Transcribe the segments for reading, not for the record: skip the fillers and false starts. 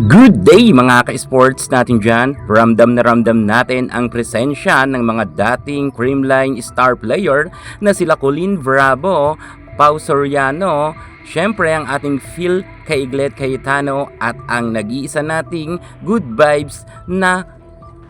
Good day mga ka-sports natin dyan. Ramdam na ramdam natin ang presensya ng mga dating Creamline star player na sila Colin Bravo, Pau Soriano, syempre ang ating Phil Kaiglet Cayetano at ang nag-iisa nating good vibes na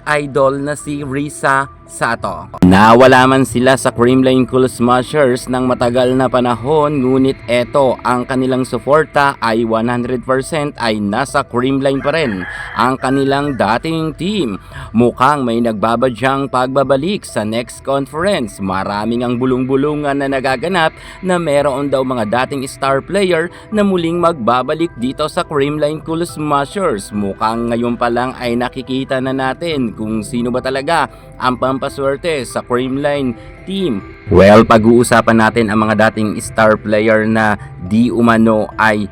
idol na si Risa Sato. Nawala man sila sa Creamline Cool Smashers ng matagal na panahon, ngunit eto ang kanilang suporta ay 100% ay nasa Creamline pa rin. Ang kanilang dating team mukhang may nagbabadyang pagbabalik sa next conference. Maraming ang bulong-bulungan na nagaganap na meron daw mga dating star player na muling magbabalik dito sa Creamline Cool Smashers. Mukhang ngayon pa lang ay nakikita na natin kung sino ba talaga ang pampaswerte sa Creamline team. Well, pag-uusapan natin ang mga dating star player na di umano ay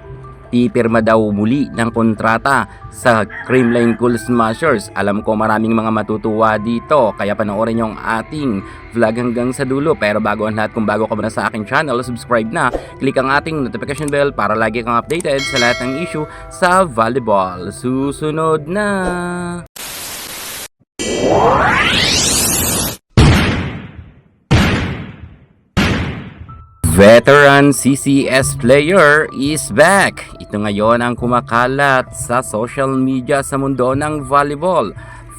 pipirma daw muli ng kontrata sa Creamline Cool Smashers. Alam ko maraming mga matutuwa dito, kaya panoorin nyo ang ating vlog hanggang sa dulo. Pero bago ang lahat, kung bago ka ba na sa aking channel, subscribe na, click ang ating notification bell para lagi kang updated sa lahat ng issue sa volleyball. Susunod na! Veteran CCS player is back. Ito ngayon ang kumakalat sa social media sa mundo ng volleyball.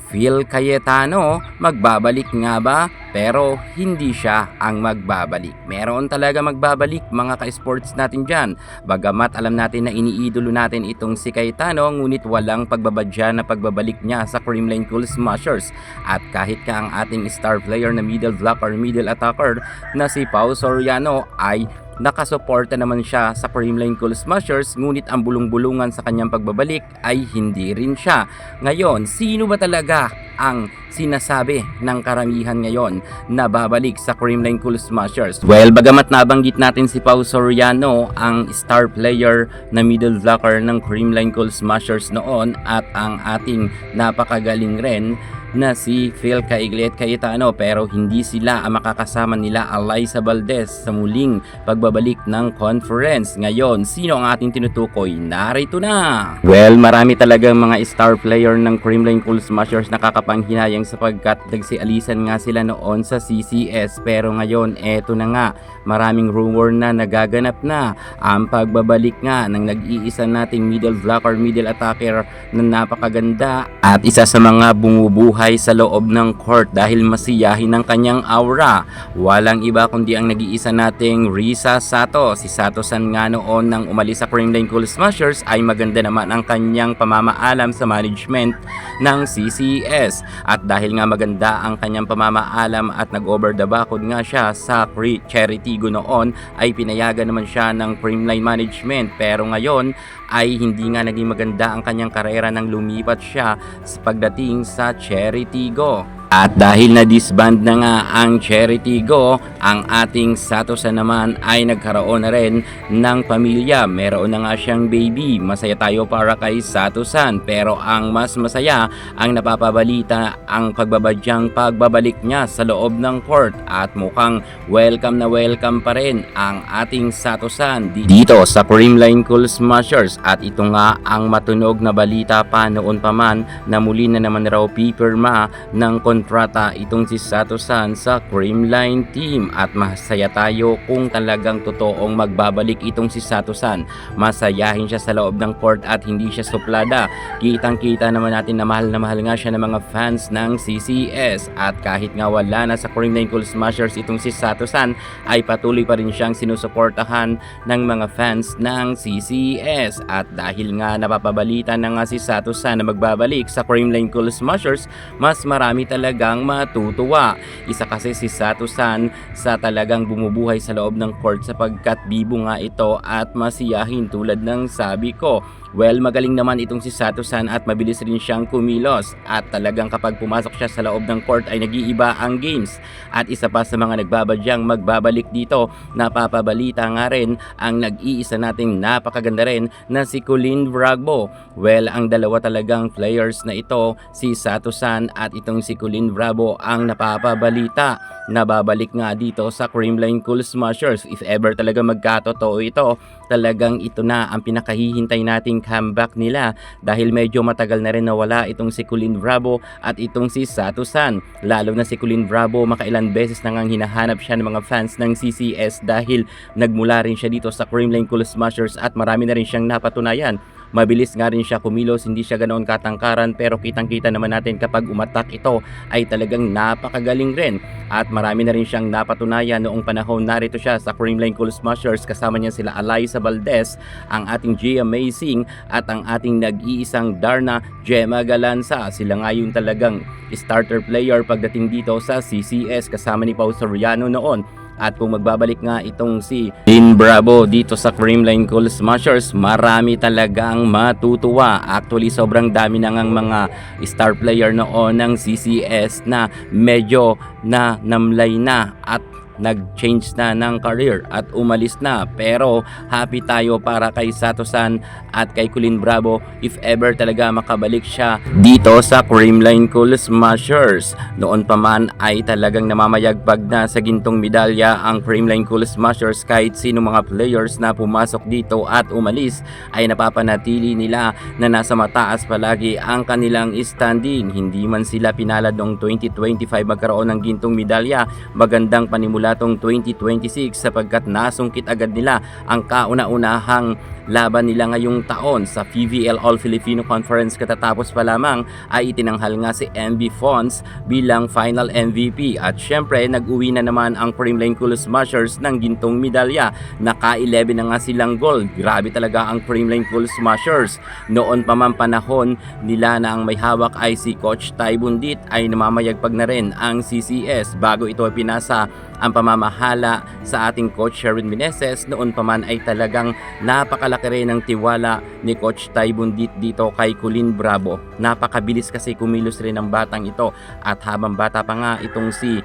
Phil Cayetano, magbabalik nga ba? Pero hindi siya ang magbabalik. Meron talaga magbabalik mga ka-sports natin dyan. Bagamat alam natin na iniidolo natin itong si Cayetano, ngunit walang pagbabadya na pagbabalik niya sa Creamline Cool Smashers. At kahit ka ang ating star player na middle blocker, middle attacker na si Pau Soriano ay nakasuporta naman siya sa Creamline Cool Smashers, ngunit ang bulong-bulungan sa kanyang pagbabalik ay hindi rin siya. Ngayon, sino ba talaga ang sinasabi ng karamihan ngayon na babalik sa Creamline Cool Smashers? Well, bagamat nabanggit natin si Pau Soriano, ang star player na middle blocker ng Creamline Cool Smashers noon, at ang ating napakagaling rin na si Phil Kaiglet Cayetano, pero hindi sila ang makakasama nila Alyssa Valdez sa muling pagbabalik ng conference. Ngayon, sino ang ating tinutukoy? Narito na! Well, marami talagang mga star player ng Creamline Cool Smashers nakakapanghinayang sapagkat nagsialisan nga sila noon sa CCS, pero ngayon eto na nga, maraming rumor na nagaganap na ang pagbabalik nga ng nag-iisa nating middle blocker, middle attacker na napakaganda at isa sa mga bumubuhay sa loob ng court dahil masiyahin ng kanyang aura. Walang iba kundi ang nag-iisa nating Risa Sato. Si Sato-san nga noon nang umalis sa Creamline Cool Smashers ay maganda naman ang kanyang pamamaalam sa management ng CCS. At dahil nga maganda ang kanyang pamamaalam at nag-over the backwood nga siya sa Cherry Tigo noon, ay pinayagan naman siya ng Creamline management. Pero ngayon ay hindi nga naging maganda ang kanyang karera nang lumipat siya sa pagdating sa Cherry Tigo. At dahil na disband na nga ang Cherry Tigo, ang ating Sato-san naman ay nagkaroon na rin ng pamilya. Meron na nga siyang baby. Masaya tayo para kay Sato-san, pero ang mas masaya ang napapabalita ang pagbabadyang pagbabalik niya sa loob ng court, at mukhang welcome na welcome pa rin ang ating Sato-san dito sa Creamline Cool Smashers. At ito nga ang matunog na balita pa noon pa man na muli na naman raw pipirma ng kontrata itong si Sato-san sa Creamline team. At masaya tayo kung talagang totoong magbabalik itong si Sato-san. Masayahin siya sa loob ng court at hindi siya suplada. Kitang-kita naman natin na mahal nga siya ng mga fans ng CCS. At kahit nga wala na sa Creamline Cool Smashers itong si Sato-san, ay patuloy pa rin siyang sinusuportahan ng mga fans ng CCS. At dahil nga napapabalita na nga si Sato-san na magbabalik sa Creamline Cool Smashers, mas marami talagang matutuwa. Isa kasi si Sato-san sa talagang bumubuhay sa loob ng court sapagkat bibo nga ito at masiyahin tulad ng sabi ko. Well, magaling naman itong si Sato-san at mabilis rin siyang kumilos, at talagang kapag pumasok siya sa loob ng court ay nag-iiba ang games. At isa pa sa mga nagbabadyang magbabalik dito, napapabalita nga rin ang nag-iisa nating napakaganda rin na si Colin Bravo. Well, ang dalawa talagang players na ito, si Sato-san at itong si Colin Bravo, ang napapabalita na babalik nga dito sa Creamline Cool Smashers. If ever talaga magkatotoo ito, talagang ito na ang pinakahihintay nating magiging comeback nila dahil medyo matagal na rin nawala itong si Colleen Bravo at itong si Sato-san. Lalo na si Colleen Bravo, makailan beses na ngang hinahanap siya ng mga fans ng CCS dahil nagmula rin siya dito sa Creamline Cool Smashers at marami na rin siyang napatunayan. Mabilis nga rin siya kumilos, hindi siya ganoon katangkaran, pero kitang-kita naman natin kapag umatak ito ay talagang napakagaling rin. At marami na rin siyang napatunayan noong panahon narito siya sa Creamline Cool Smashers. Kasama niya sila Alyssa Valdez, ang ating Gia Amazing at ang ating nag-iisang Darna Gemma Galanza. Sila nga yung talagang starter player pagdating dito sa CCS kasama ni Pau Soriano noon. At kung magbabalik nga itong si Colleen Bravo dito sa Creamline Cool Smashers, marami talagang matutuwa. Actually, sobrang dami na ngang mga star player noon ng CCS na medyo na namlay na at nag-change na ng career at umalis na. Pero happy tayo para kay Sato-san at kay Colleen Bravo if ever talaga makabalik siya dito sa Creamline Cool Smashers. Noon pa man ay talagang namamayagpag na sa gintong medalya ang Creamline Cool Smashers. Kahit sino mga players na pumasok dito at umalis ay napapanatili nila na nasa mataas palagi ang kanilang standing. Hindi man sila pinalad noong 2025 magkaroon ng gintong medalya, magandang panimula tong 2026 sapagkat nasungkit agad nila ang kauna-unahang laban nila ngayong taon sa PVL All Filipino Conference. Katatapos pa lamang ay itinanghal nga si MB Fonz bilang final MVP at syempre nag-uwi na naman ang Creamline Cool Smashers ng gintong medalya. Naka-11 na nga silang gold. Grabe talaga ang Creamline Cool Smashers. Noon pa man panahon nila na ang may hawak ay si Coach Ty Bundit ay namamayagpag na rin ang CCS bago ito ay pinasa ang pamamahala sa ating coach Sherwin Meneses. Noon pa man ay talagang napakalaki rin ng tiwala ni Coach Ty Bundit dito kay Colleen Bravo. Napakabilis kasi kumilos rin ng batang ito at habang bata pa nga itong si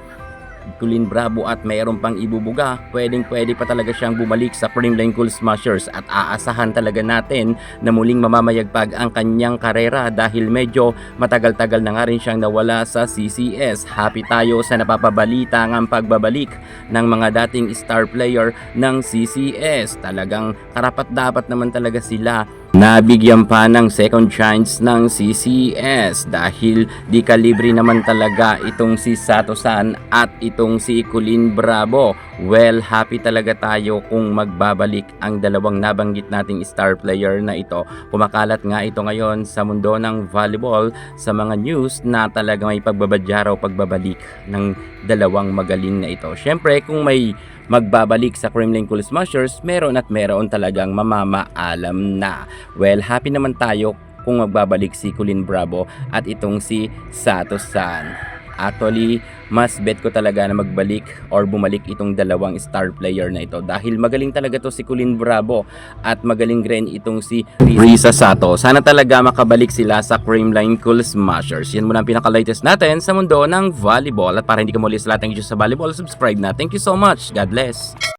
Colleen Bravo at mayroon pang ibubuga, pwede pa talaga siyang bumalik sa Creamline Cool Smashers at aasahan talaga natin na muling mamamayagpag ang kanyang karera dahil medyo matagal-tagal na nga rin siyang nawala sa CCS. Happy tayo sa napapabalita ng pagbabalik ng mga dating star player ng CCS. Talagang karapat-dapat naman talaga sila nabigyan pa ng second chance ng CCS dahil di kalibre naman talaga itong si Sato-san at itong si Colleen Bravo. Well, happy talaga tayo kung magbabalik ang dalawang nabanggit nating star player na ito. Kumakalat nga ito ngayon sa mundo ng volleyball sa mga news na talaga may pagbabadya raw pagbabalik ng dalawang magaling na ito. Syempre, kung may magbabalik sa Creamline Cool Smashers, meron talagang mamamaalam na. Well, happy naman tayo kung magbabalik si Colleen Bravo at itong si Sato-san. Actually, mas bet ko talaga na magbalik or bumalik itong dalawang star player na ito dahil magaling talaga to si Colleen Bravo at magaling rin itong si Risa Sato. Sana talaga makabalik sila sa Creamline Cool Smashers. Yan muna ang pinaka-latest natin sa mundo ng volleyball at para hindi ka muli sa lahat ng issues sa volleyball, subscribe na. Thank you so much. God bless.